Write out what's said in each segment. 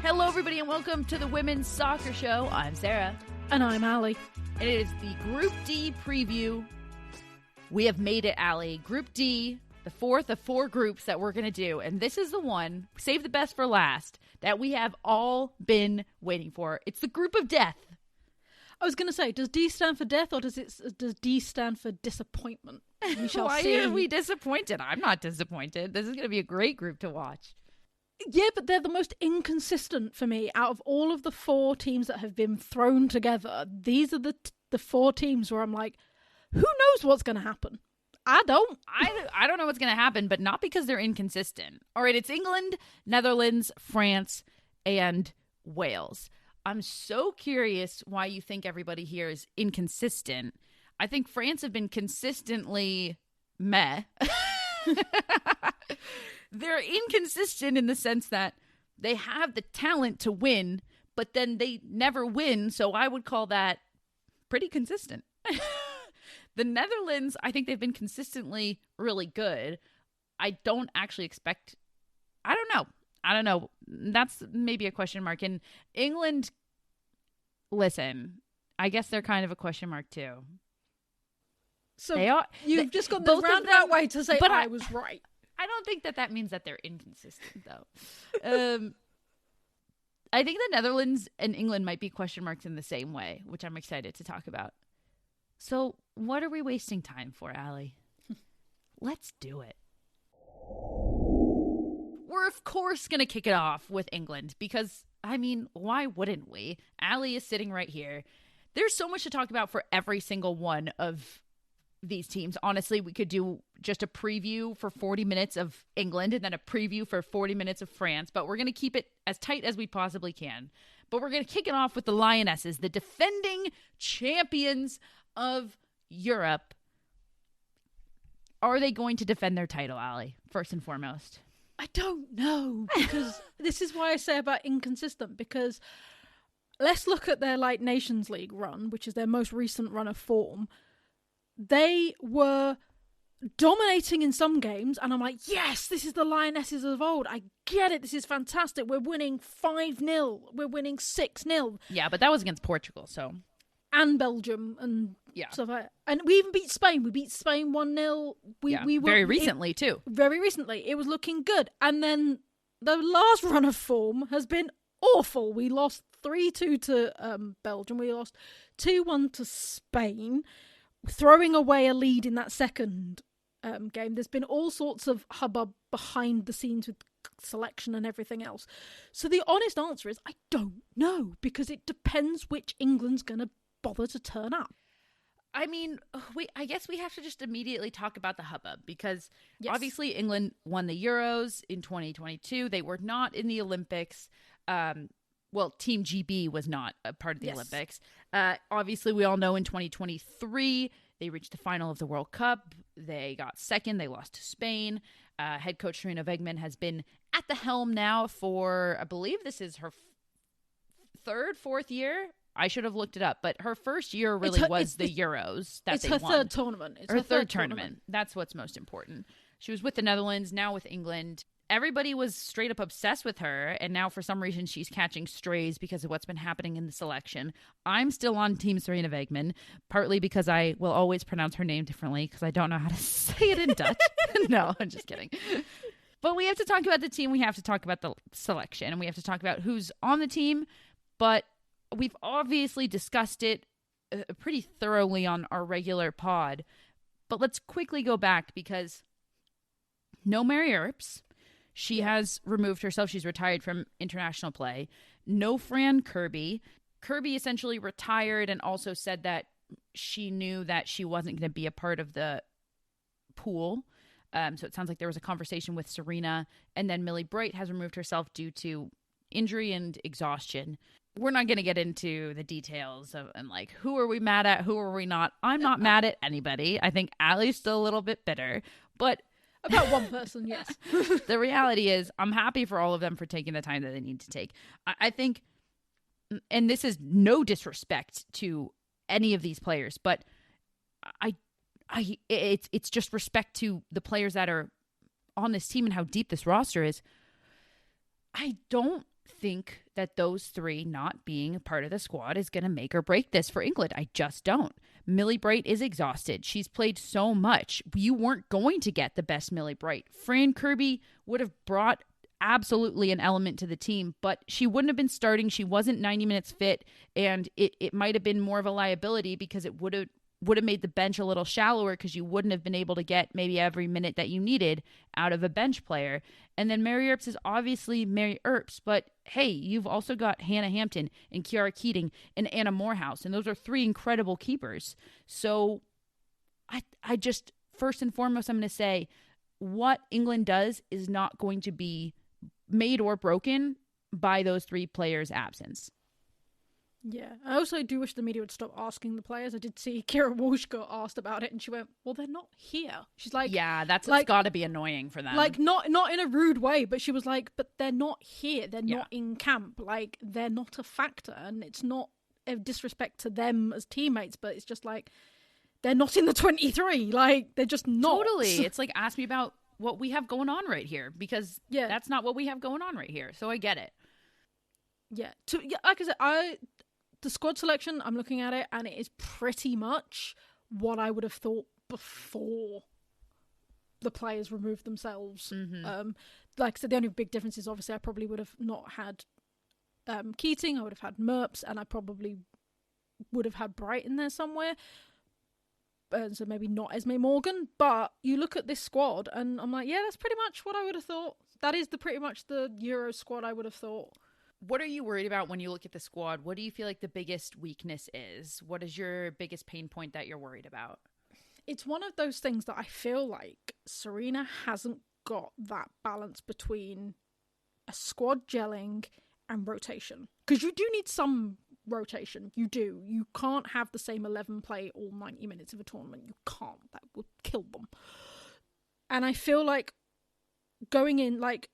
Hello, everybody, and welcome to the Women's Soccer Show. I'm Sarah. And I'm Allie. And it is the Group D preview. We have made it, Allie. Group D, the fourth of four groups that we're going to do. And this is the one, save the best for last, that we have all been waiting for. It's the group of death. I was going to say, does D stand for death or does D stand for disappointment? We shall Why see. are we disappointed? I'm not disappointed. This is going to be a great group to watch. Yeah, but they're the most inconsistent for me. Out of all of the four teams that have been thrown together, these are the four teams where I'm like, who knows what's going to happen? I don't. I don't know what's going to happen, but not because they're inconsistent. All right, it's England, Netherlands, France, and Wales. I'm so curious why you think everybody here is inconsistent. I think France have been consistently meh. They're inconsistent in the sense that they have the talent to win, but then they never win, so I would call that pretty consistent. The Netherlands, I think they've been consistently really good. I don't actually expect... I don't know. That's maybe a question mark. And England, listen, I guess they're kind of a question mark too. So they are, you've just got the roundabout way to say I was right. I don't think that means that they're inconsistent, though. I think the Netherlands and England might be question marks in the same way, which I'm excited to talk about. So what are we wasting time for, Allie? Let's do it. We're, of course, going to kick it off with England because, I mean, why wouldn't we? Allie is sitting right here. There's so much to talk about for every single one of these teams. Honestly, we could do just a preview for 40 minutes of England and then a preview for 40 minutes of France, but we're going to keep it as tight as we possibly can. But we're going to kick it off with the Lionesses, the defending champions of Europe. Are they going to defend their title, Allie, first and foremost? I don't know, because this is why I say about inconsistent, because let's look at their Nations League run, which is their most recent run of form. They were dominating in some games, and I'm like, yes, this is the Lionesses of old. I get it. This is fantastic. We're winning 5-0. We're winning 6-0. Yeah, but that was against Portugal, so. And Belgium and stuff like that. And we even beat Spain. We beat Spain 1-0. We were, very recently, too. Very recently. It was looking good. And then the last run of form has been awful. We lost 3-2 to Belgium. We lost 2-1 to Spain, throwing away a lead in that second game. There's been all sorts of hubbub behind the scenes with selection and everything else. So the honest answer is I don't know, because it depends which England's going to bother to turn up. I mean, I guess we have to just immediately talk about the hubbub, because obviously England won the Euros in 2022. They were not in the Olympics. Well, Team GB was not a part of the Olympics. Obviously, we all know in 2023, they reached the final of the World Cup. They got second. They lost to Spain. Head coach Sarina Wiegman has been at the helm now for, I believe this is her fourth year. I should have looked it up, but her first year really was the Euros that they won. It's her third tournament. Her third tournament. That's what's most important. She was with the Netherlands, now with England. Everybody was straight up obsessed with her, and now for some reason she's catching strays because of what's been happening in the selection. I'm still on Team Sarina Wiegman, partly because I will always pronounce her name differently because I don't know how to say it in Dutch. No, I'm just kidding. But we have to talk about the team. We have to talk about the selection, and we have to talk about who's on the team. But we've obviously discussed it pretty thoroughly on our regular pod. But let's quickly go back, because no Mary Earps. She has removed herself. She's retired from international play. No Fran Kirby. Kirby essentially retired and also said that she knew that she wasn't going to be a part of the pool. So it sounds like there was a conversation with Sarina. And then Millie Bright has removed herself due to injury and exhaustion. We're not going to get into the details of and who are we mad at, who are we not. I'm not mad at anybody. I think Allie's still a little bit bitter, but about one person, yes. The reality is I'm happy for all of them for taking the time that they need to take. I think, and this is no disrespect to any of these players, but it's just respect to the players that are on this team and how deep this roster is. I don't think that those three not being a part of the squad is going to make or break this for England. I just don't. Millie Bright is exhausted. She's played so much. You weren't going to get the best Millie Bright. Fran Kirby would have brought absolutely an element to the team, but she wouldn't have been starting. She wasn't 90 minutes fit, and it might have been more of a liability because it would have made the bench a little shallower because you wouldn't have been able to get maybe every minute that you needed out of a bench player. And then Mary Earps is obviously Mary Earps, but hey, you've also got Hannah Hampton and Kiara Keating and Anna Morehouse, and those are three incredible keepers. So I just, first and foremost, I'm going to say what England does is not going to be made or broken by those three players' absence. Yeah, I also do wish the media would stop asking the players. I did see Kira Walsh got asked about it, and she went, "Well, they're not here." She's like, "Yeah, that's like, got to be annoying for them." Like, not in a rude way, but she was like, "But they're not here. They're not in camp. Like, they're not a factor, and it's not a disrespect to them as teammates, but it's just like they're not in the 23. Like, they're just not." Totally, it's like ask me about what we have going on right here because that's not what we have going on right here. So I get it. Yeah, like I said, the squad selection, I'm looking at it, and it is pretty much what I would have thought before the players removed themselves. Mm-hmm. Like I said, the only big difference is obviously I probably would have not had Keating, I would have had Merps, and I probably would have had Bright in there somewhere. So maybe not Esme Morgan, but you look at this squad, and I'm like, yeah, that's pretty much what I would have thought. That is pretty much the Euro squad I would have thought. What are you worried about when you look at the squad? What do you feel like the biggest weakness is? What is your biggest pain point that you're worried about? It's one of those things that I feel like Sarina hasn't got that balance between a squad gelling and rotation. Because you do need some rotation. You do. You can't have the same 11 play all 90 minutes of a tournament. You can't. That would kill them. And I feel like going in, like,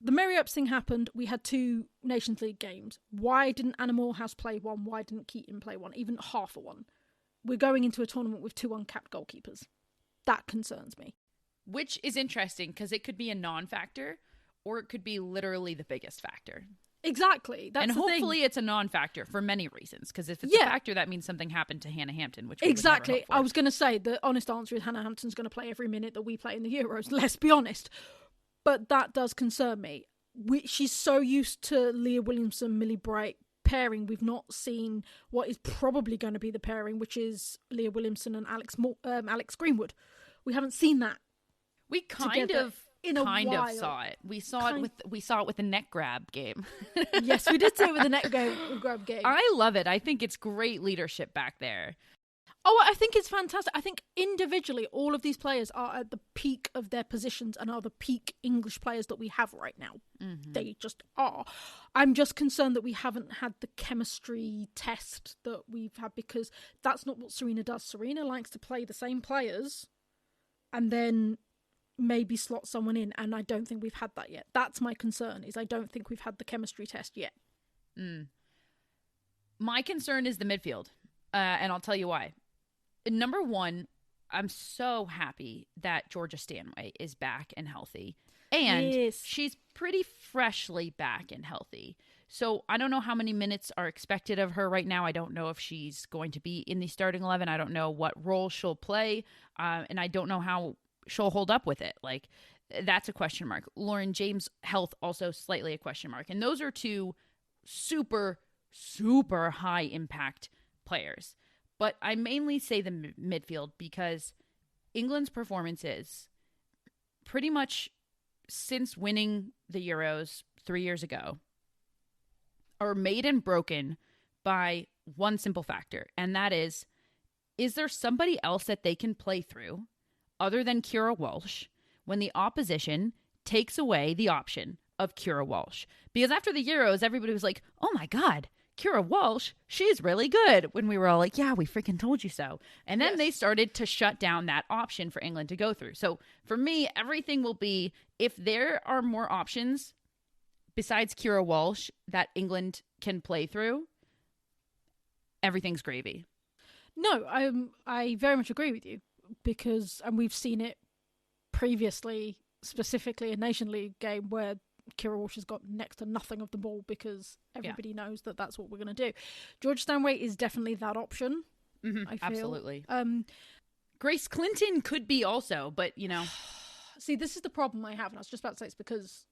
the Mary Earps thing happened. We had 2 Nations League games. Why didn't Anna Morehouse play one? Why didn't Keaton play one? Even half a one. We're going into a tournament with 2 uncapped goalkeepers. That concerns me. Which is interesting because it could be a non-factor or it could be literally the biggest factor. Exactly. That's and the hopefully thing. It's a non-factor for many reasons. Because if it's a factor, that means something happened to Hannah Hampton, which we exactly. Would never hope for. I was going to say the honest answer is Hannah Hampton's going to play every minute that we play in the Euros. Let's be honest. But that does concern me. She's so used to Leah Williamson, Millie Bright pairing. We've not seen what is probably going to be the pairing, which is Leah Williamson and Alex Greenwood. We haven't seen that. We kind of saw it. We saw it with the neck grab game. Yes, we did see it with the neck grab game. I love it. I think it's great leadership back there. Oh, I think it's fantastic. I think individually, all of these players are at the peak of their positions and are the peak English players that we have right now. Mm-hmm. They just are. I'm just concerned that we haven't had the chemistry test that we've had because that's not what Sarina does. Sarina likes to play the same players and then maybe slot someone in, and I don't think we've had that yet. That's my concern, is I don't think we've had the chemistry test yet. My concern is the midfield, and I'll tell you why. Number one, I'm so happy that Georgia Stanway is back and healthy. And she's pretty freshly back and healthy. So I don't know how many minutes are expected of her right now. I don't know if she's going to be in the starting 11. I don't know what role she'll play. And I don't know how she'll hold up with it. Like, that's a question mark. Lauren James' health also slightly a question mark. And those are 2 super, super high impact players. But I mainly say the midfield because England's performances pretty much since winning the Euros 3 years ago are made and broken by one simple factor. And that is there somebody else that they can play through other than Kira Walsh when the opposition takes away the option of Kira Walsh? Because after the Euros, everybody was like, oh my God, Kira Walsh, she's really good. When we were all like, yeah, we freaking told you so. And then they started to shut down that option for England to go through. So for me, everything will be, if there are more options besides Kira Walsh that England can play through, everything's gravy. No, I very much agree with you because, and we've seen it previously, specifically a Nation League game where Kira Walsh has got next to nothing of the ball because everybody knows that that's what we're going to do. Georgia Stanway is definitely that option. Mm-hmm, I feel. absolutely. Grace Clinton could be also, but See, this is the problem I have, and I was just about to say it's because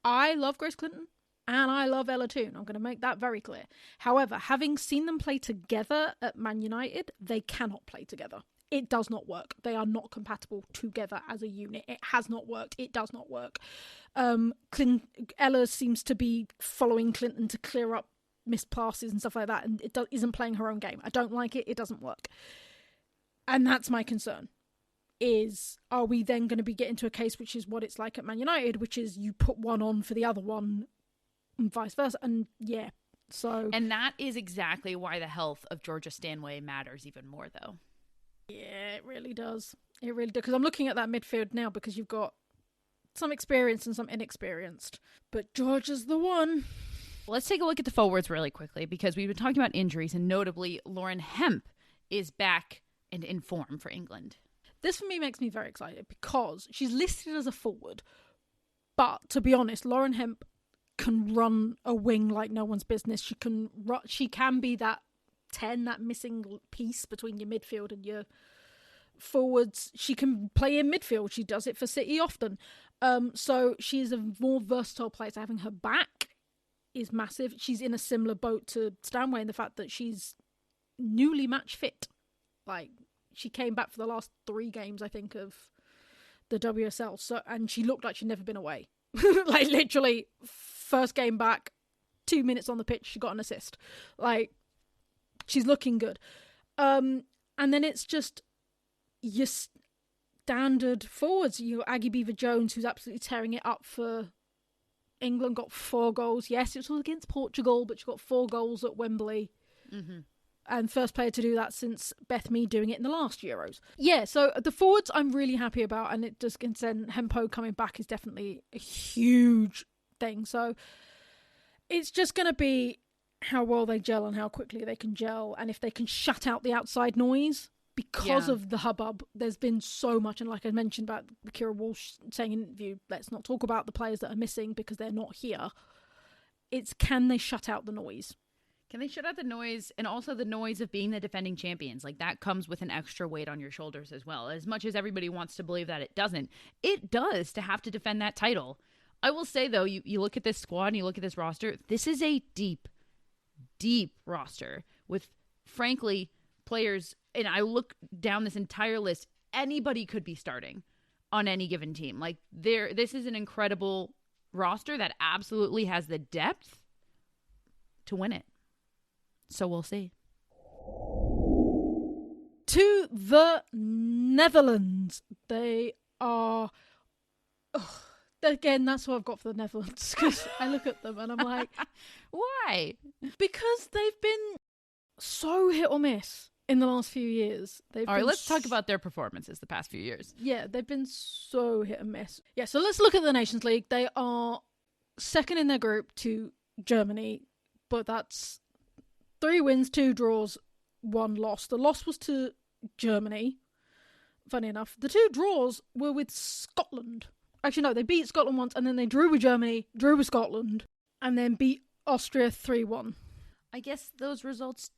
I love Grace Clinton and I love Ella Toone. I'm going to make that very clear. However, having seen them play together at Man United, they cannot play together. It does not work. They are not compatible together as a unit. It has not worked. It does not work. Ella seems to be following Clinton to clear up missed passes and stuff like that, and isn't playing her own game. I don't like it. It doesn't work. And that's my concern. Are we then going to be getting to a case which is what it's like at Man United, which is you put one on for the other one and vice versa? And yeah, so... And that is exactly why the health of Georgia Stanway matters even more, though. Yeah, it really does. It really does. Because I'm looking at that midfield now because you've got some experienced and some inexperienced. But Georgia's the one. Let's take a look at the forwards really quickly because we've been talking about injuries, and notably Lauren Hemp is back and in form for England. This for me makes me very excited because she's listed as a forward, but to be honest, Lauren Hemp can run a wing like no one's business. She can be that 10, that missing piece between your midfield and your forwards. She can play in midfield. She does it for City often. So she's a more versatile player. So having her back is massive. She's in a similar boat to Stanway in the fact that she's newly match fit. Like, she came back for the last 3 games, I think, of the WSL. So, and she looked like she'd never been away. Like, literally, first game back, 2 minutes on the pitch, she got an assist. Like, she's looking good. And then it's just your standard forwards. You got Aggie Beaver-Jones, who's absolutely tearing it up for England, got 4 goals. Yes, it was against Portugal, but she got 4 goals at Wembley. Mm-hmm. And first player to do that since Beth Mead doing it in the last Euros. Yeah, so the forwards I'm really happy about, and it does concern Hempo coming back is definitely a huge thing. So it's just going to be how well they gel and how quickly they can gel, and if they can shut out the outside noise. Because of the hubbub, there's been so much, and like I mentioned about Kira Walsh saying in an interview, let's not talk about the players that are missing because they're not here. It's can they shut out the noise? Can they shut out the noise, and also the noise of being the defending champions? Like, that comes with an extra weight on your shoulders as well. As much as everybody wants to believe that it doesn't, it does to have to defend that title. I will say, though, you look at this squad and you look at this roster, this is a deep, deep roster with, frankly, players, and I look down this entire list, anybody could be starting on any given team. Like, this is an incredible roster that absolutely has the depth to win it. So we'll see. To the Netherlands. They are... again, that's what I've got for the Netherlands. Because I look at them and I'm like... Why? Because they've been so hit or miss in the last few years. All right, let's talk about their performances the past few years. Yeah, they've been so hit and miss. Yeah, so let's look at the Nations League. They are second in their group to Germany, but that's 3 wins, 2 draws, 1 loss. The loss was to Germany, funny enough. The 2 draws were with Scotland. Actually, no, they beat Scotland once, and then they drew with Germany, drew with Scotland, and then beat Austria 3-1. I guess those results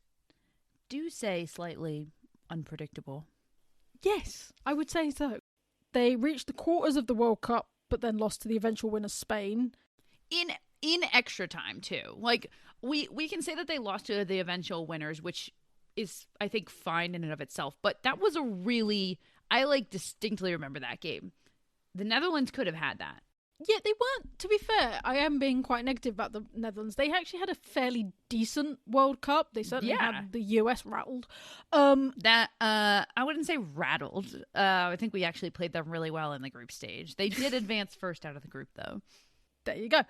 do say slightly unpredictable. Yes, I would say so. They reached the quarters of the World Cup, but then lost to the eventual winner, Spain. In extra time, too. Like, we can say that they lost to the eventual winners, which is, I think, fine in and of itself. But that was a really... I, distinctly remember that game. The Netherlands could have had that. Yeah, they weren't, to be fair, I am being quite negative about the Netherlands. They actually had a fairly decent World Cup. They certainly had the US rattled. I wouldn't say rattled. I think we actually played them really well in the group stage. They did advance first out of the group, though. There you go.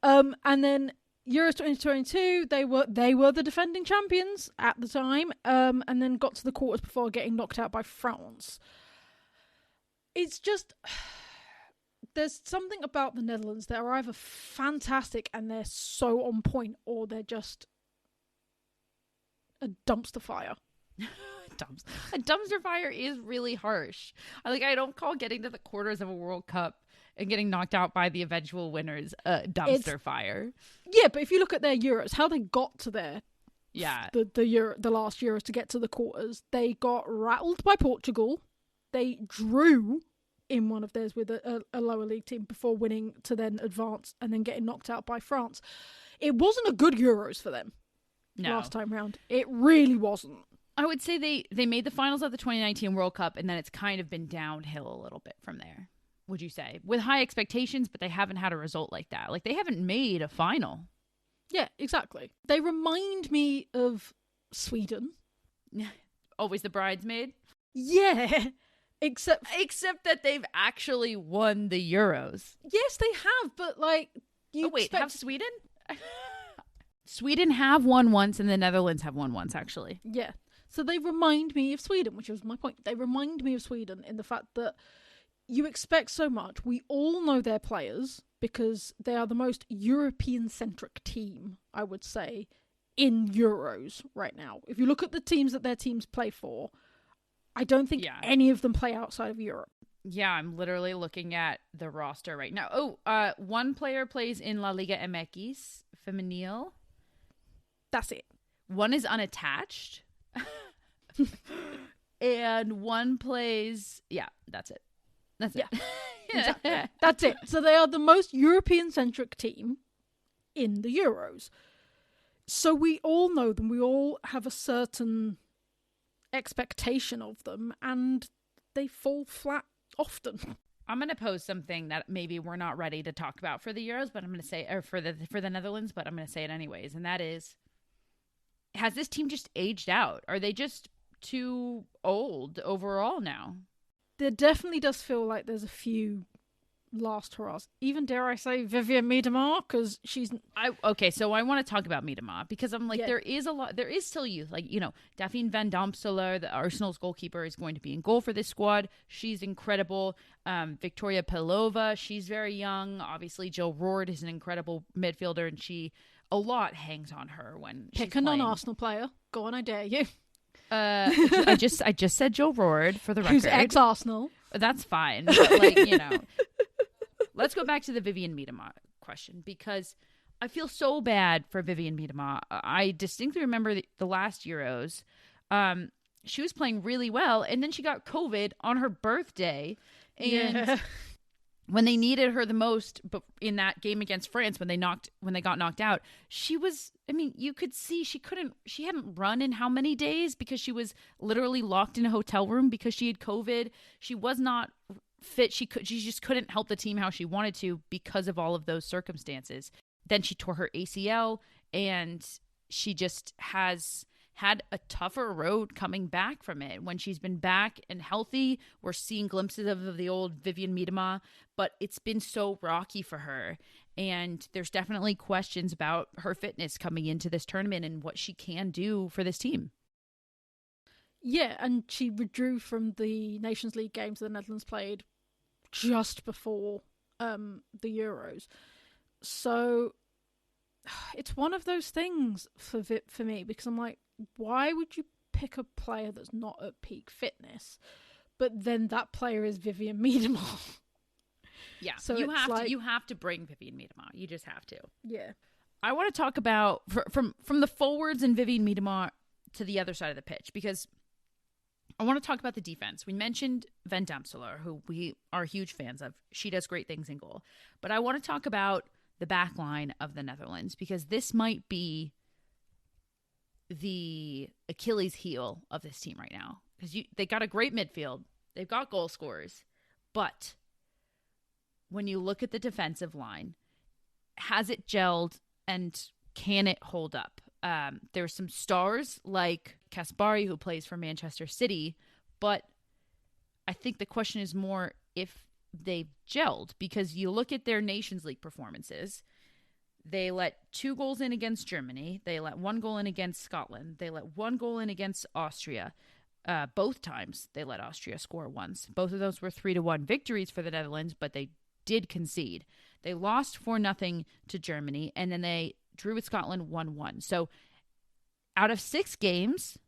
And then Euros 2022, they were the defending champions at the time, and then got to the quarters before getting knocked out by France. It's just... There's something about the Netherlands that are either fantastic and they're so on point, or they're just a dumpster fire. A dumpster fire is really harsh. I don't call getting to the quarters of a World Cup and getting knocked out by the eventual winners, dumpster fire. Yeah, but if you look at their Euros, how they got to their the last Euros to get to the quarters, they got rattled by Portugal. They drew in one of theirs with a lower league team before winning to then advance and then getting knocked out by France. It wasn't a good Euros for them last time round. It really wasn't. I would say they made the finals of the 2019 World Cup, and then it's kind of been downhill a little bit from there, would you say? With high expectations, but they haven't had a result like that. Like, they haven't made a final. Yeah, exactly. They remind me of Sweden. Always the bridesmaid? Yeah. Except that they've actually won the Euros. Yes, they have, but like have Sweden? Sweden have won once and the Netherlands have won once, actually. Yeah. So they remind me of Sweden, which was my point. They remind me of Sweden in the fact that you expect so much. We all know their players because they are the most European-centric team, I would say, in Euros right now. If you look at the teams that their teams play for, I don't think any of them play outside of Europe. Yeah, I'm literally looking at the roster right now. One player plays in La Liga MX Femenil. That's it. One is unattached. And one plays... Yeah, that's it. That's it. Exactly. That's it. So they are the most European-centric team in the Euros. So we all know them. We all have a certain expectation of them, and they fall flat often. I'm going to pose something that maybe we're not ready to talk about for the Euros, but I'm going to say, or for the Netherlands, but I'm going to say it anyways. And that is, has this team just aged out? Are they just too old overall now? There definitely does feel like there's a few last hurrahs. Even, dare I say, Vivian Miedema, because she's... So I want to talk about Miedema, because I'm like, there is still youth. Like, Daphne Van Domselaar, the Arsenal's goalkeeper, is going to be in goal for this squad. She's incredible. Victoria Pelova, she's very young. Obviously, Jill Roord is an incredible midfielder, and a lot hangs on her when she's Pick a non-Arsenal player. Go on, I dare you. I just said Jill Roord for the record. Who's ex-Arsenal. That's fine. But let's go back to the Vivian Miedema question, because I feel so bad for Vivian Miedema. I distinctly remember the last Euros. She was playing really well, and then she got COVID on her birthday. And when they needed her the most, but in that game against France, when they got knocked out, you could see she hadn't run in how many days, because she was literally locked in a hotel room because she had COVID. She was not fit. She just couldn't help the team how she wanted to because of all of those circumstances. Then she tore her ACL, and she just has had a tougher road coming back from it. When she's been back and healthy, we're seeing glimpses of the old Vivian Miedema, but it's been so rocky for her. And there's definitely questions about her fitness coming into this tournament and what she can do for this team. Yeah, and she withdrew from the Nations League games the Netherlands played just before the Euros. So it's one of those things for me, because I'm like, why would you pick a player that's not at peak fitness? But then that player is Vivian Miedema. Yeah, so you have to bring Vivian Miedema. You just have to. Yeah. I want to talk about from the forwards and Vivian Miedema to the other side of the pitch, because I want to talk about the defense. We mentioned Van Damselaar, who we are huge fans of. She does great things in goal. But I want to talk about the back line of the Netherlands, because this might be the Achilles heel of this team right now. Because they got a great midfield. They've got goal scorers. But when you look at the defensive line, has it gelled and can it hold up? There's some stars like Kaspari, who plays for Manchester City, but I think the question is more if they've gelled, because you look at their Nations League performances. They let 2 goals in against Germany. They let 1 goal in against Scotland. They let 1 goal in against Austria. Both times they let Austria score once. Both of those were 3-1 victories for the Netherlands, but they did concede. They lost 4-0 to Germany, and then they drew with Scotland 1-1. So out of 6 games,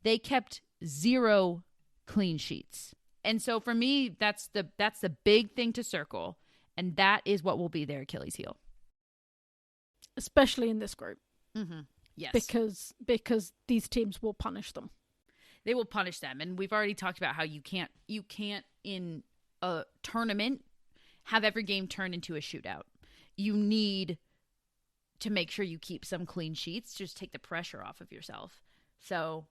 they kept 0 clean sheets. And so for me, that's the big thing to circle. And that is what will be their Achilles heel. Especially in this group. Mm-hmm. Yes. Because these teams will punish them. They will punish them. And we've already talked about how you can't in a tournament have every game turn into a shootout. You need to make sure you keep some clean sheets. Just take the pressure off of yourself. So,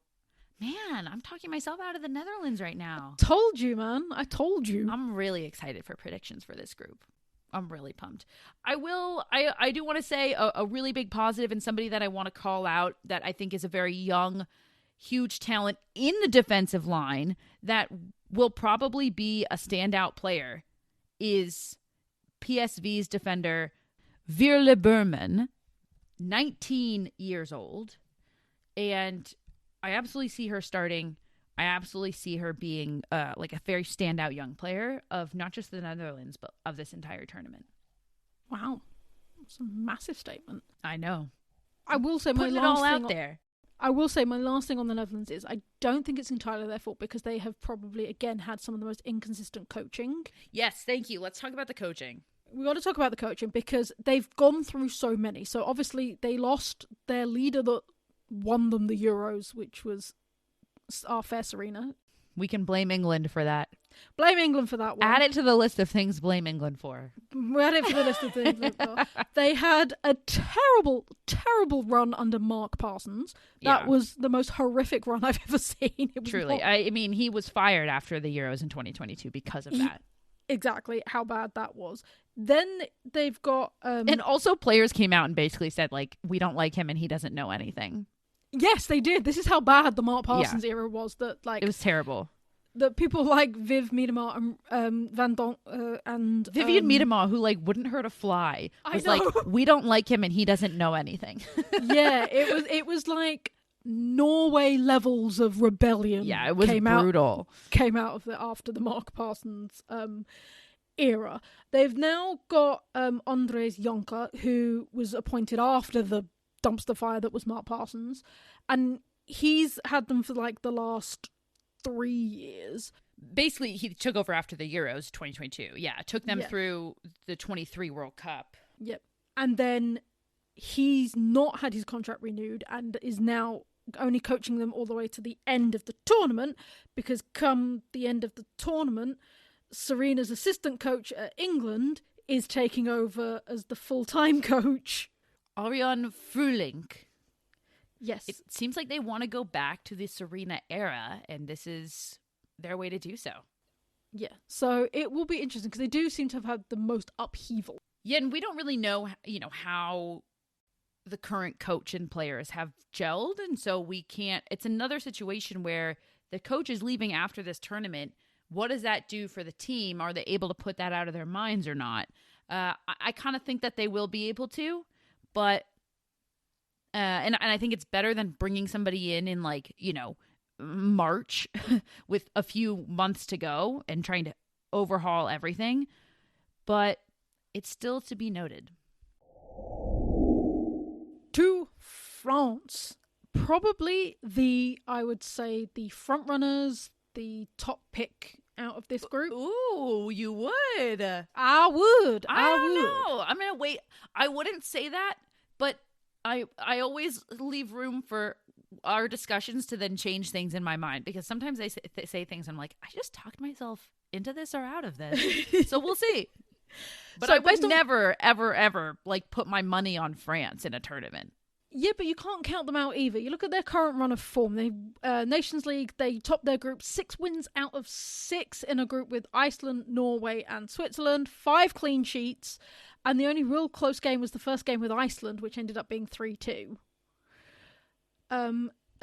man, I'm talking myself out of the Netherlands right now. Told you, man. I told you. I'm really excited for predictions for this group. I'm really pumped. I do want to say a really big positive and somebody that I want to call out that I think is a very young, huge talent in the defensive line that will probably be a standout player is PSV's defender Veerle Berman, 19 years old. And I absolutely see her starting. I absolutely see her being like a very standout young player of not just the Netherlands, but of this entire tournament. Wow. That's a massive statement. I know. I will say Putting it all out there. I will say my last thing on the Netherlands is I don't think it's entirely their fault because they have probably, again, had some of the most inconsistent coaching. Yes, thank you. Let's talk about the coaching. We got to talk about the coaching because they've gone through so many. So obviously they lost their leader that won them the Euros, which was our fair Sarina. We can blame England for that. Blame England for that one. Add it to the list of things blame England for. We add it to the list of things. They had a terrible, terrible run under Mark Parsons. That was the most horrific run I've ever seen. It was truly. I mean, he was fired after the Euros in 2022 because of that. Exactly how bad that was. Then they've got... and also players came out and basically said, like, we don't like him and he doesn't know anything. Yes, they did. This is how bad the Mark Parsons era was. That like it was terrible. That people like Viv Miedema and Van Donk and Vivian Miedema, who like wouldn't hurt a fly, was like, we don't like him and he doesn't know anything. Yeah, it was like Norway levels of rebellion. Yeah, it was brutal. Came out of after the Mark Parsons era. They've now got Andres Jonker, who was appointed after the dumpster fire that was Mark Parsons, and he's had them for like the last 3 years. Basically, he took over after the Euros 2022. Yeah, took them through the 23 World Cup. Yep. And then he's not had his contract renewed and is now only coaching them all the way to the end of the tournament, because come the end of the tournament, Serena's assistant coach at England is taking over as the full-time coach. Arjan Frulink. Yes. It seems like they want to go back to the Serena era, and this is their way to do so. Yeah. So it will be interesting because they do seem to have had the most upheaval. Yeah, and we don't really know, how the current coach and players have gelled, and so we can't... It's another situation where the coach is leaving after this tournament. What does that do for the team? Are they able to put that out of their minds or not? I kind of think that they will be able to. But, and I think it's better than bringing somebody in like, March with a few months to go and trying to overhaul everything. But it's still to be noted. To France. Probably I would say the front runners, the top pick out of this group. Ooh, you would. I would. I don't know. I'm going to wait. I wouldn't say that, but I always leave room for our discussions to then change things in my mind, because sometimes they say things and I'm like, I just talked myself into this or out of this. So we'll see. But so I would never, ever, ever like put my money on France in a tournament. Yeah, but you can't count them out either. You look at their current run of form. They Nations League, they topped their group 6 wins out of 6 in a group with Iceland, Norway and Switzerland, 5 clean sheets, and the only real close game was the first game with Iceland, which ended up being 3-2.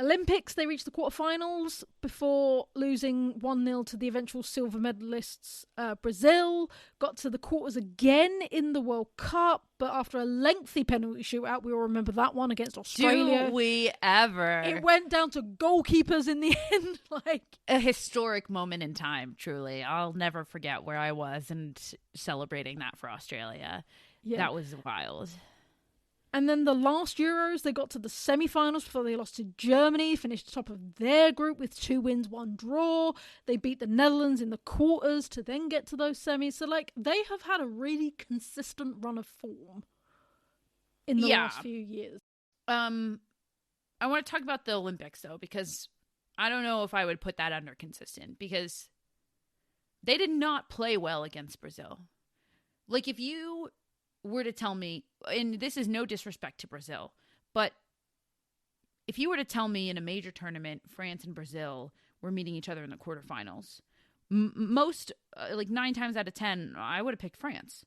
Olympics, they reached the quarterfinals before losing 1-0 to the eventual silver medalists Brazil. Got to the quarters again in the World Cup, but after a lengthy penalty shootout, we all remember that one against Australia. Do we ever? It went down to goalkeepers in the end. Like a historic moment in time, truly. I'll never forget where I was and celebrating that for Australia. Yeah. That was wild. And then the last Euros, they got to the semi-finals before they lost to Germany, finished top of their group with 2 wins, 1 draw. They beat the Netherlands in the quarters to then get to those semis. So, like, they have had a really consistent run of form in the last few years. I want to talk about the Olympics, though, because I don't know if I would put that under consistent, because they did not play well against Brazil. Like, if you were to tell me, and this is no disrespect to Brazil, but if you were to tell me in a major tournament, France and Brazil were meeting each other in the quarterfinals, most, like 9 times out of 10, I would have picked France.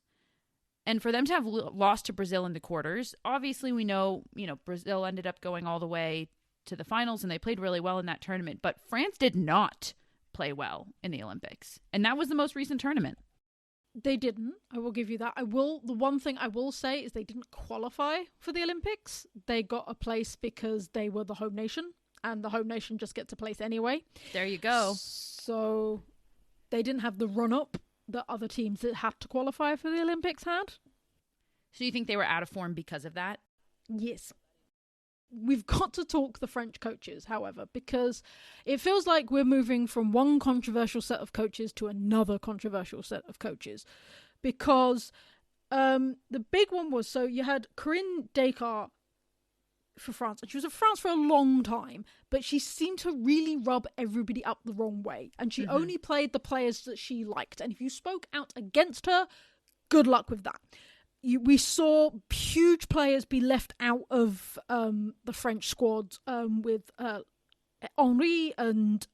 And for them to have lost to Brazil in the quarters, obviously we know, Brazil ended up going all the way to the finals and they played really well in that tournament. But France did not play well in the Olympics. And that was the most recent tournament. They didn't. I will give you that. The one thing I will say is they didn't qualify for the Olympics. They got a place because they were the home nation, and the home nation just gets a place anyway. There you go. So they didn't have the run-up that other teams that had to qualify for the Olympics had. So you think they were out of form because of that? Yes. We've got to talk the French coaches, however, because it feels like we're moving from one controversial set of coaches to another controversial set of coaches. Because the big one was, so you had Corinne Descartes for France, and she was at France for a long time, but she seemed to really rub everybody up the wrong way, and she only played the players that she liked, and if you spoke out against her, good luck with that. We saw huge players be left out of the French squad, with Henri and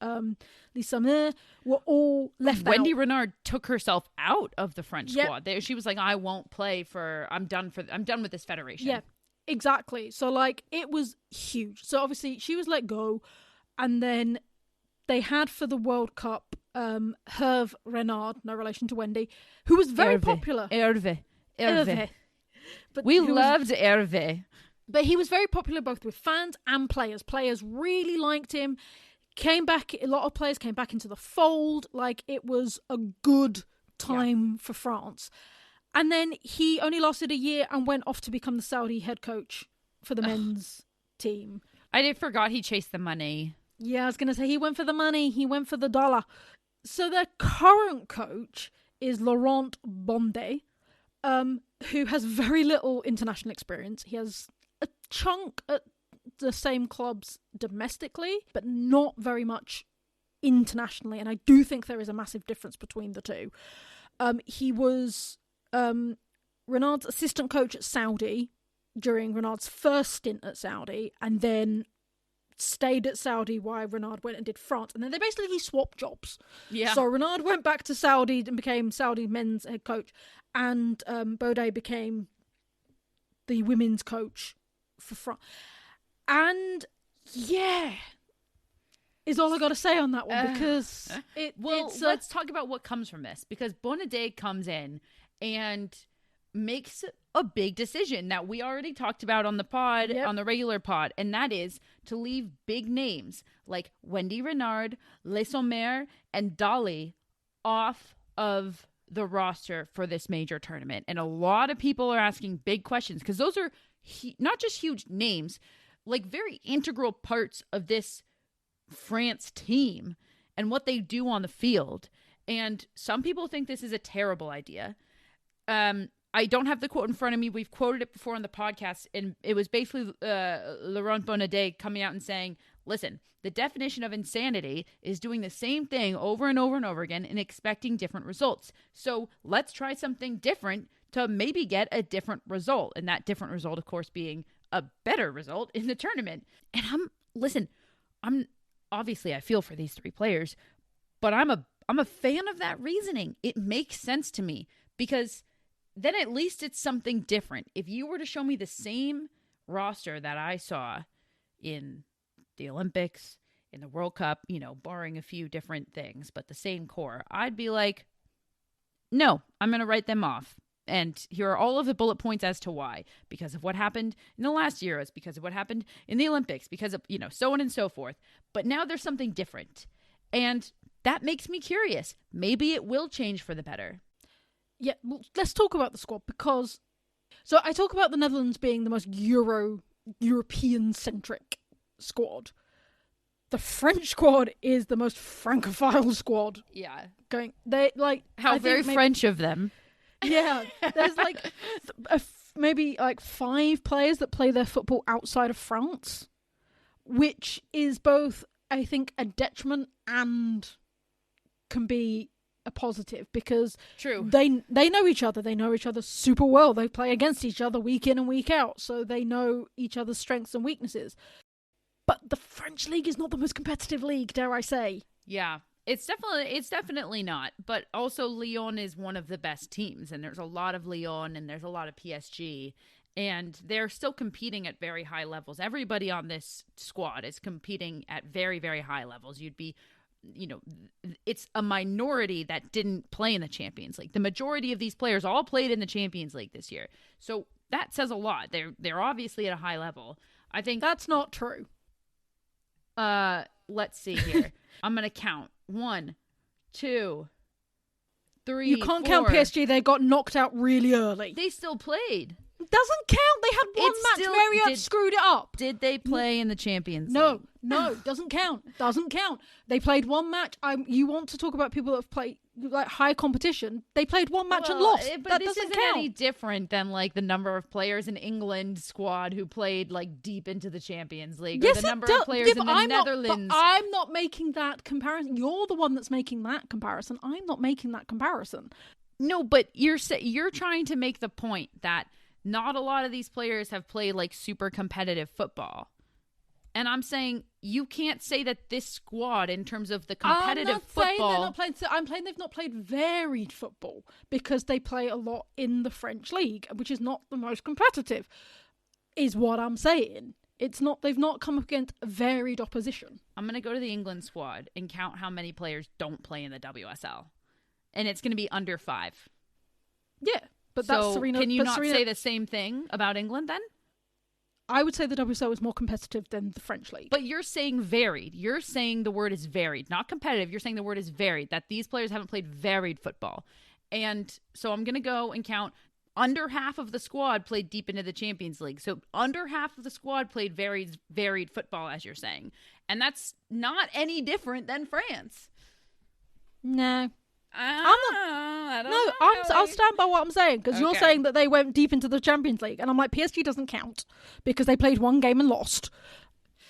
Lisa Mer were all left out. Wendy Renard took herself out of the French squad. She was like, I won't play I'm done with this federation. Yeah, exactly. So, like, it was huge. So, obviously, she was let go. And then they had for the World Cup Hervé Renard, no relation to Wendy, who was very popular. Hervé. But we loved Hervé. But he was very popular both with fans and players. Players really liked him. A lot of players came back into the fold. Like, it was a good time for France. And then he only lasted a year and went off to become the Saudi head coach for the men's team. I forgot he chased the money. Yeah, I was going to say he went for the money. He went for the dollar. So their current coach is Laurent Bondet, who has very little international experience. He has a chunk at the same clubs domestically, but not very much internationally. And I do think there is a massive difference between the two. He was Renard's assistant coach at Saudi during Renard's first stint at Saudi, and then stayed at Saudi while Renard went and did France. And then they basically swapped jobs. Yeah. So Renard went back to Saudi and became Saudi men's head coach, and Baudet became the women's coach for France. And yeah, is all I got to say on that one, because let's talk about what comes from this, because Bonnet comes in and makes a big decision that we already talked about on the pod, on the regular pod, and that is to leave big names like Wendy Renard, Le Sommer, and Dolly off of the roster for this major tournament. And a lot of people are asking big questions, because those are not just huge names, like very integral parts of this France team and what they do on the field. And some people think this is a terrible idea. I don't have the quote in front of me. We've quoted it before on the podcast, and it was basically Laurent Bonnet coming out and saying, listen, the definition of insanity is doing the same thing over and over and over again and expecting different results. So let's try something different to maybe get a different result. And that different result, of course, being a better result in the tournament. And obviously I feel for these 3 players, but I'm a fan of that reasoning. It makes sense to me, because then at least it's something different. If you were to show me the same roster that I saw in the Olympics, in the World Cup, barring a few different things, but the same core, I'd be like, no, I'm going to write them off. And here are all of the bullet points as to why. Because of what happened in the last year, it's because of what happened in the Olympics, because of, so on and so forth. But now there's something different. And that makes me curious. Maybe it will change for the better. Yeah, well, let's talk about the squad, because So I talk about the Netherlands being the most European-centric squad. The French squad is the most Francophile squad. Yeah. How very French of them. Yeah. There's like maybe like 5 players that play their football outside of France, which is both, I think, a detriment and can be a positive, because True. they know each other. They know each other super well. They play against each other week in and week out, so they know each other's strengths and weaknesses. But the French league is not the most competitive league, dare I say. Yeah, it's definitely not. But also Lyon is one of the best teams, and there's a lot of Lyon and there's a lot of PSG, and they're still competing at very high levels. Everybody on this squad is competing at very, very high levels. It's a minority that didn't play in the Champions League. The majority of these players all played in the Champions League this year. So that says a lot. They're obviously at a high level. I think that's not true. Let's see here. I'm going to count. 1, 2, 3, You can't 4. count PSG. They got knocked out really early. They still played. Doesn't count. They had one match. Marriott screwed it up. Did they play in the Champions League? No, doesn't count. Doesn't count. They played one match. You want to talk about people that have played like high competition? They played one match and lost. But that this doesn't isn't count. any different than like the number of players in England squad who played like deep into the Champions League, or the number of players in the Netherlands. But I'm not making that comparison. You're the one that's making that comparison. I'm not making that comparison. No, but you're trying to make the point that not a lot of these players have played like super competitive football. And I'm saying you can't say that this squad, in terms of the competitive football... I'm saying they've not played varied football, because they play a lot in the French league, which is not the most competitive, is what I'm saying. It's not. They've not come up against varied opposition. I'm going to go to the England squad and count how many players don't play in the WSL. And it's going to be under 5. Yeah. But that's Serena. Can you not say the same thing about England then? I would say the WSL is more competitive than the French league. But you're saying varied. You're saying the word is varied, not competitive. You're saying the word is varied, that these players haven't played varied football. And so I'm going to go and count under half of the squad played deep into the Champions League. So under half of the squad played varied football, as you're saying. And that's not any different than France. No. I'll stand by what I'm saying, because you're saying that they went deep into the Champions League, and I'm like, PSG doesn't count because they played one game and lost,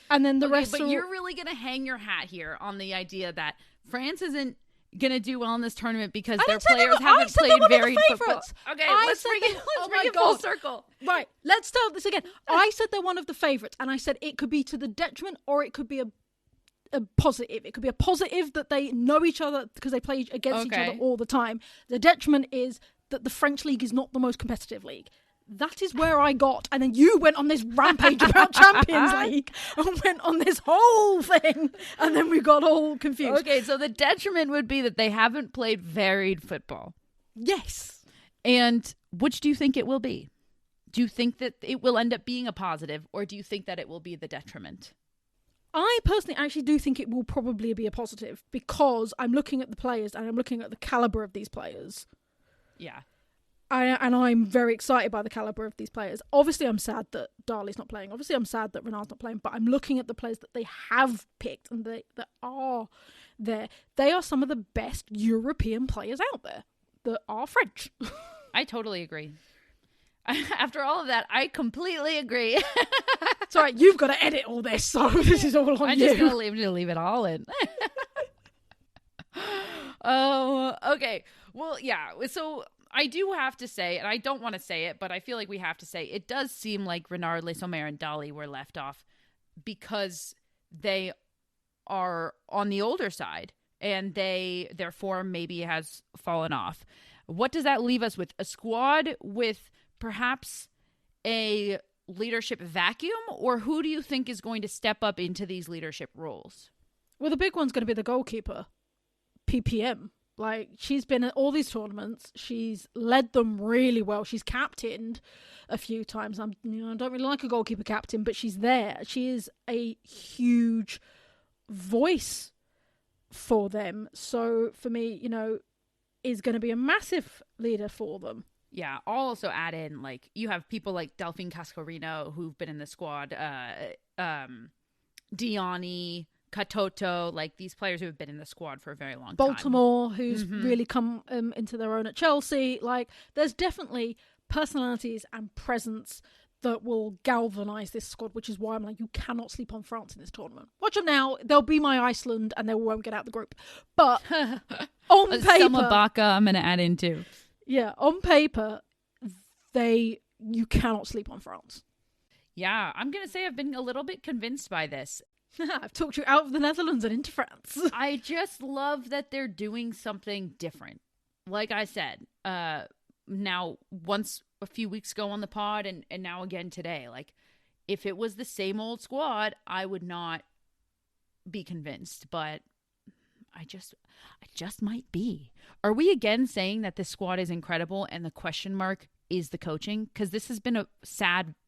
and then the rest. But you're really gonna hang your hat here on the idea that France isn't gonna do well in this tournament because their players haven't played varied football. Okay, let's bring it full circle. Right, let's start this again. I said they're one of the favourites, and I said it could be to the detriment or it could be a positive. It could be a positive that they know each other because they play against each other all the time. The detriment is that the French league is not the most competitive league. That is where I got. And then you went on this rampage about Champions League and went on this whole thing. And then we got all confused. Okay, so the detriment would be that they haven't played varied football. Yes. And which do you think it will be? Do you think that it will end up being a positive, or do you think that it will be the detriment? I personally actually do think it will probably be a positive, because I'm looking at the players and I'm looking at the caliber of these players. Yeah. And I'm very excited by the caliber of these players. Obviously, I'm sad that Darley's not playing. Obviously, I'm sad that Renard's not playing. But I'm looking at the players that they have picked and that are there. They are some of the best European players out there that are French. I totally agree. After all of that, I completely agree. It's all right. You've got to edit all this, so this is all on I'm you. just going to leave it all in. Oh, okay. Well, yeah. So I do have to say, and I don't want to say it, but I feel like we have to say, it does seem like Renard, Le Sommer, and Darley were left off because they are on the older side and their form maybe has fallen off. What does that leave us with? A squad with perhaps a leadership vacuum, or who do you think is going to step up into these leadership roles? Well, the big one's going to be the goalkeeper, PPM. Like, she's been at all these tournaments. She's led them really well. She's captained a few times. I don't really like a goalkeeper captain, but she's there. She is a huge voice for them. So for me, is going to be a massive leader for them. Yeah, I'll also add in, like, you have people like Delphine Cascarino who've been in the squad, Diani, Katoto, like these players who have been in the squad for a very long time. Baltimore, who's really come into their own at Chelsea. Like, there's definitely personalities and presence that will galvanise this squad, which is why I'm like, you cannot sleep on France in this tournament. Watch them now. They'll be my Iceland and they won't get out the group. But on paper... Selma Baca, I'm going to add in too. Yeah, on paper, you cannot sleep on France. Yeah, I'm going to say I've been a little bit convinced by this. I've talked you out of the Netherlands and into France. I just love that they're doing something different. Like I said, now once a few weeks ago on the pod and now again today, like if it was the same old squad, I would not be convinced, but I just might be. Are we again saying that this squad is incredible and the question mark is the coaching? Because this has been a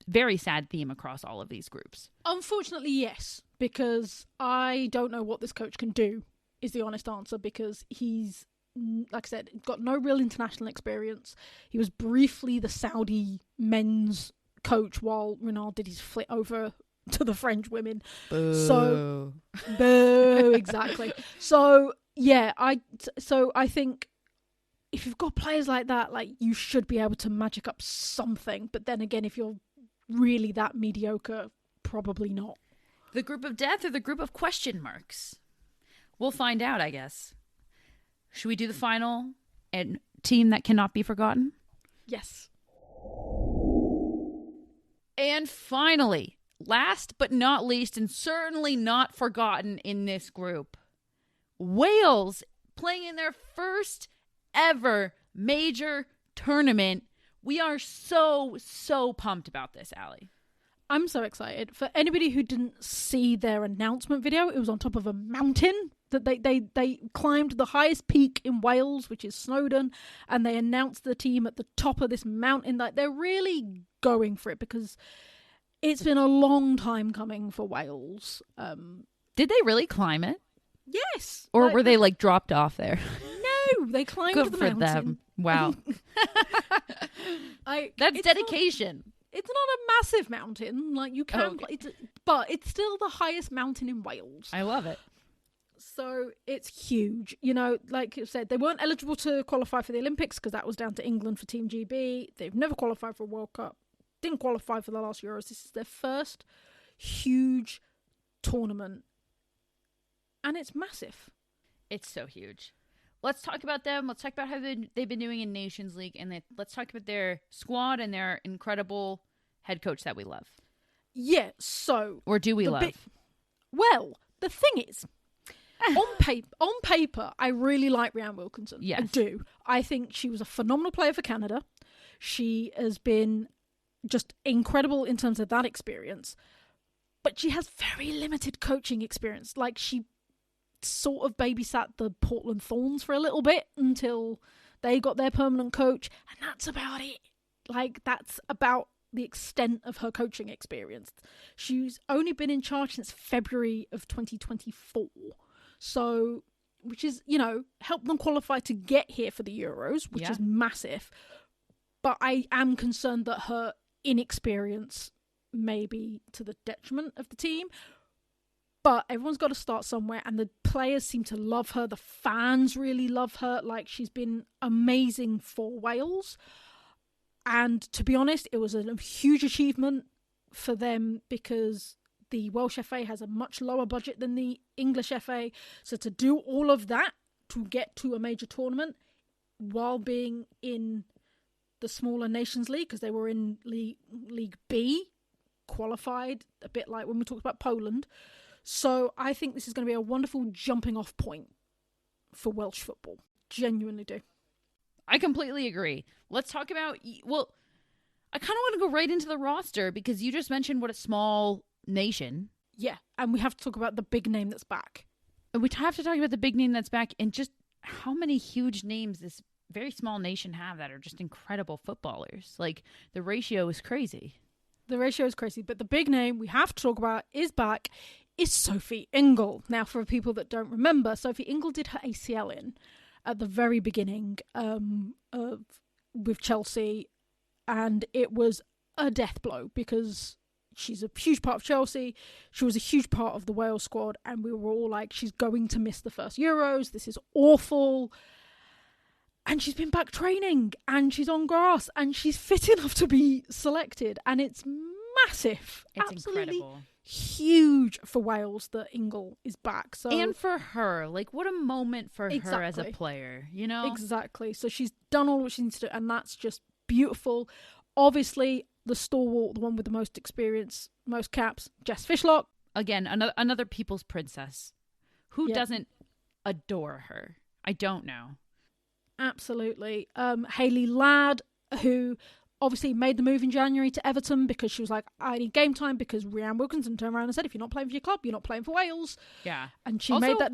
very sad theme across all of these groups. Unfortunately, yes, because I don't know what this coach can do, is the honest answer, because he's, like I said, got no real international experience. He was briefly the Saudi men's coach while Renard did his flit over to the French women. Boo. So, boo, exactly. So, yeah, I think if you've got players like that, like, you should be able to magic up something. But then again, if you're really that mediocre, probably not. The group of death or the group of question marks? We'll find out, I guess. Should we do the final and team that cannot be forgotten? Yes. And finally, last but not least, and certainly not forgotten in this group, Wales playing in their first ever major tournament. We are so pumped about this, Allie. I'm so excited. For anybody who didn't see their announcement video, it was on top of a mountain that they climbed the highest peak in Wales, which is Snowdon, and they announced the team at the top of this mountain. Like, they're really going for it because it's been a long time coming for Wales. Did they really climb it? Yes. Or were they like dropped off there? No, they climbed Good the for mountain. them. Wow. That's dedication. It's not a massive mountain, like you can, but it's still the highest mountain in Wales. I love it. So it's huge. You know, like you said, they weren't eligible to qualify for the Olympics because that was down to England for Team GB. They've never qualified for a World Cup. Didn't qualify for the last Euros. This is their first huge tournament. And it's massive. It's so huge. Let's talk about them. Let's talk about how they've been doing in Nations League. And let's talk about their squad and their incredible head coach that we love. Yeah, so... Or do we love? Well, the thing is, on paper, I really like Rhiannon Wilkinson. Yes. I do. I think she was a phenomenal player for Canada. She has been just incredible in terms of that experience. But she has very limited coaching experience. Like, she sort of babysat the Portland Thorns for a little bit until they got their permanent coach, and that's about it. Like, that's about the extent of her coaching experience. She's only been in charge since February of 2024, so, which is, you know, helped them qualify to get here for the Euros, which is massive. But I am concerned that her inexperience may be to the detriment of the team. But everyone's got to start somewhere, and the players seem to love her. The fans really love her. Like, she's been amazing for Wales. And to be honest, it was a huge achievement for them because the Welsh FA has a much lower budget than the English FA. So to do all of that to get to a major tournament while being in the smaller Nations League, because they were in League B, qualified, a bit like when we talked about Poland. So I think this is going to be a wonderful jumping off point for Welsh football. Genuinely do. I completely agree. Let's talk about, well, I kind of want to go right into the roster because you just mentioned what a small nation. Yeah, and we have to talk about the big name that's back. And we have to talk about the big name that's back and just how many huge names this very small nation have that are just incredible footballers. Like, the ratio is crazy. The ratio is crazy, but the big name we have to talk about is back is Sophie Ingle. Now, for people that don't remember, Sophie Ingle did her ACL in at the very beginning of with Chelsea, and it was a death blow because she's a huge part of Chelsea. She was a huge part of the Wales squad, and we were all like, she's going to miss the first Euros. This is awful. And she's been back training, and she's on grass, and she's fit enough to be selected, and it's massive. It's absolutely incredible. Huge for Wales that Ingle is back. So, and for her, like, what a moment for her as a Exactly. player, you know? Exactly. So she's done all what she needs to do, and that's just beautiful. Obviously, the stalwart, the one with the most experience, most caps, Jess Fishlock. Again, another people's princess. Who Yeah. doesn't adore her? I don't know. Absolutely. Hayley Ladd, who obviously made the move in January to Everton because she was like, I need game time, because Rhiannon Wilkinson turned around and said, if you're not playing for your club, you're not playing for Wales. Yeah. And she Also- made that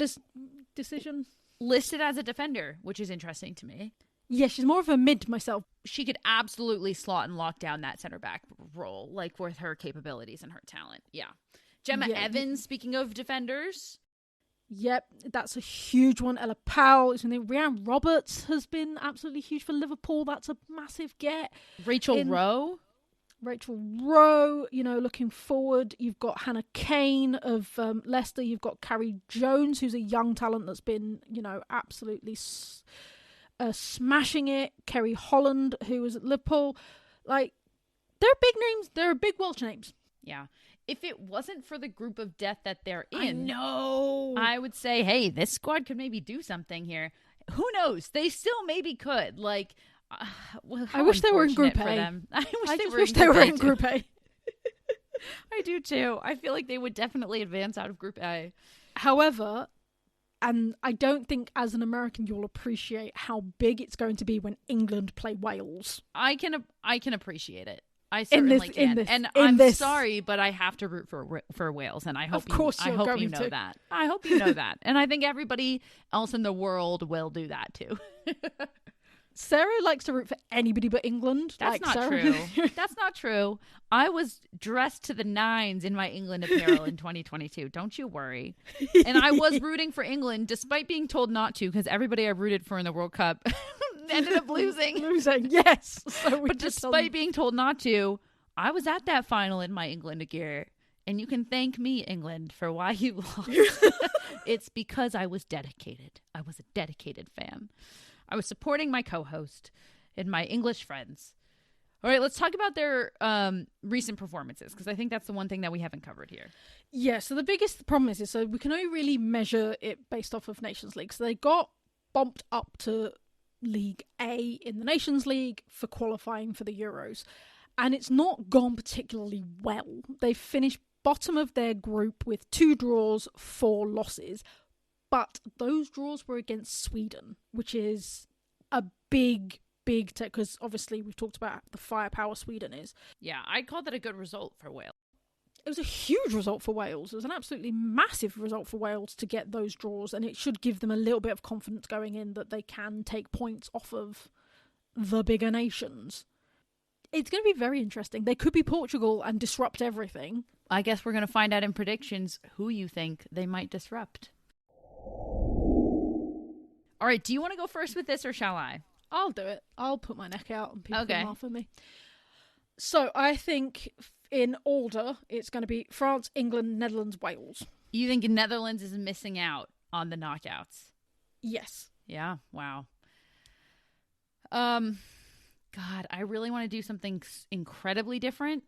decision. Listed as a defender, which is interesting to me. Yeah, she's more of a mid myself. She could absolutely slot and lock down that center back role, like with her capabilities and her talent. Yeah. Gemma Yeah. Evans, speaking of defenders. Yep, that's a huge one. Ella Powell. Rhiannon Roberts has been absolutely huge for Liverpool. That's a massive get. Rachel Rowe. Rachel Rowe, looking forward. You've got Hannah Kane of Leicester. You've got Carrie Jones, who's a young talent that's been, absolutely smashing it. Kerry Holland, who was at Liverpool. Like, they're big names. They're big Welsh names. Yeah. If it wasn't for the group of death that they're in, I know. I would say, hey, this squad could maybe do something here. Who knows? They still maybe could. Like, I wish they were in Group unfortunate for A. them. I wish they were in Group A. I do too. I feel like they would definitely advance out of Group A. However, and I don't think as an American you'll appreciate how big it's going to be when England play Wales. I can appreciate it. I certainly can. And I'm sorry, but I have to root for Wales, and I hope I hope you know that. I hope you know that. And I think everybody else in the world will do that too. Sarah likes to root for anybody but England. That's not true. That's not true. I was dressed to the nines in my England apparel in 2022. Don't you worry. And I was rooting for England despite being told not to, because everybody I rooted for in the World Cup ended up losing. Yes. So but despite being told not to, I was at that final in my England gear. And you can thank me, England, for why you lost. It's because I was dedicated. I was a dedicated fan. I was supporting my co-host and my English friends. All right, let's talk about their recent performances, because I think that's the one thing that we haven't covered here. Yeah, so the biggest problem is so we can only really measure it based off of Nations League. So they got bumped up to League A in the Nations League for qualifying for the Euros. And it's not gone particularly well. They finished bottom of their group with 2 draws, 4 losses. But those draws were against Sweden, which is a big because obviously we've talked about the firepower Sweden is. Yeah, I'd call that a good result for Wales. It was a huge result for Wales. It was an absolutely massive result for Wales to get those draws, and it should give them a little bit of confidence going in that they can take points off of the bigger nations. It's going to be very interesting. They could be Portugal and disrupt everything. I guess we're going to find out in predictions who you think they might disrupt. All right, do you want to go first with this, or shall I? I'll do it. I'll put my neck out and people Okay. can laugh at me. So I think in order, it's going to be France, England, Netherlands, Wales. You think Netherlands is missing out on the knockouts? Yes. Yeah, wow. God, I really want to do something incredibly different.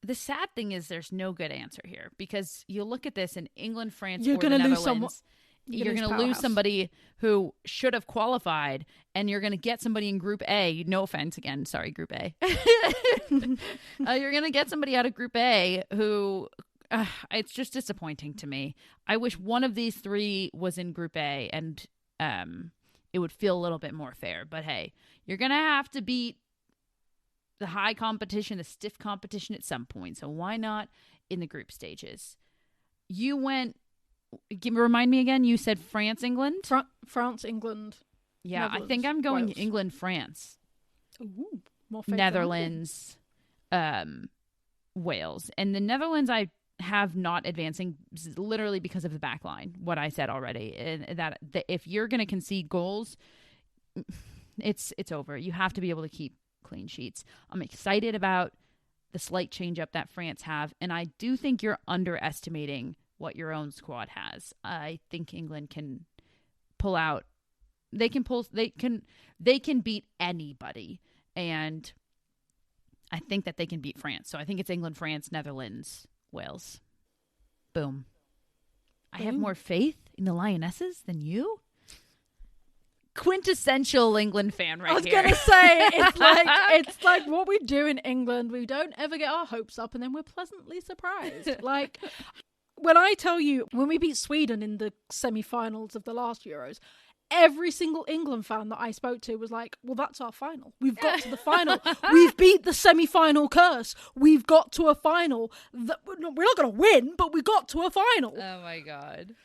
The sad thing is there's no good answer here, because you look at this in England, France, You're or going the to lose Netherlands. someone. You're going to lose somebody who should have qualified, and you're going to get somebody in Group A. No offense again. Sorry, Group A. You're going to get somebody out of Group A who it's just disappointing to me. I wish one of these 3 was in Group A, and it would feel a little bit more fair. But hey, you're going to have to beat the high competition, the stiff competition at some point. So why not in the group stages? You went... Remind me again, you said France, England? France, England. Yeah, I think I'm going Wales. England, France. Ooh, more favourite. Netherlands, Wales. And the Netherlands I have not advancing literally because of the back line, what I said already. And that if you're going to concede goals, It's over. You have to be able to keep clean sheets. I'm excited about the slight change up that France have, and I do think you're underestimating what your own squad has. I think England can pull out. They can beat anybody, and I think that they can beat France. So I think it's England, France, Netherlands, Wales. Boom. I have more faith in the Lionesses than you. Quintessential England fan right here. I was gonna say it's like what we do in England. We don't ever get our hopes up, and then we're pleasantly surprised. Like when I tell you, when we beat Sweden in the semi-finals of the last Euros, every single England fan that I spoke to was like, well, that's our final. We've got to the final. We've beat the semi-final curse. We've got to a final. We're not going to win, but we got to a final. Oh, my God.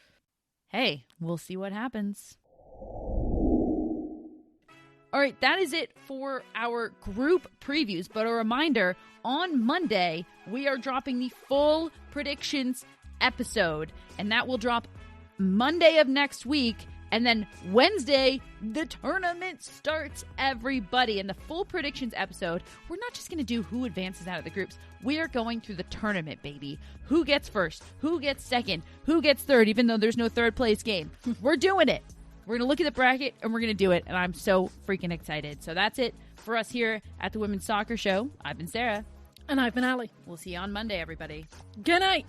Hey, we'll see what happens. All right, that is it for our group previews. But a reminder, on Monday, we are dropping the full predictions episode. And that will drop Monday of next week. And then Wednesday, the tournament starts, everybody. And the full predictions episode, we're not just going to do who advances out of the groups. We are going through the tournament, baby. Who gets first? Who gets second? Who gets third, even though there's no third place game? We're doing it. We're going to look at the bracket, and we're going to do it. And I'm so freaking excited. So that's it for us here at the Women's Soccer Show. I've been Sarah. And I've been Allie. We'll see you on Monday, everybody. Good night.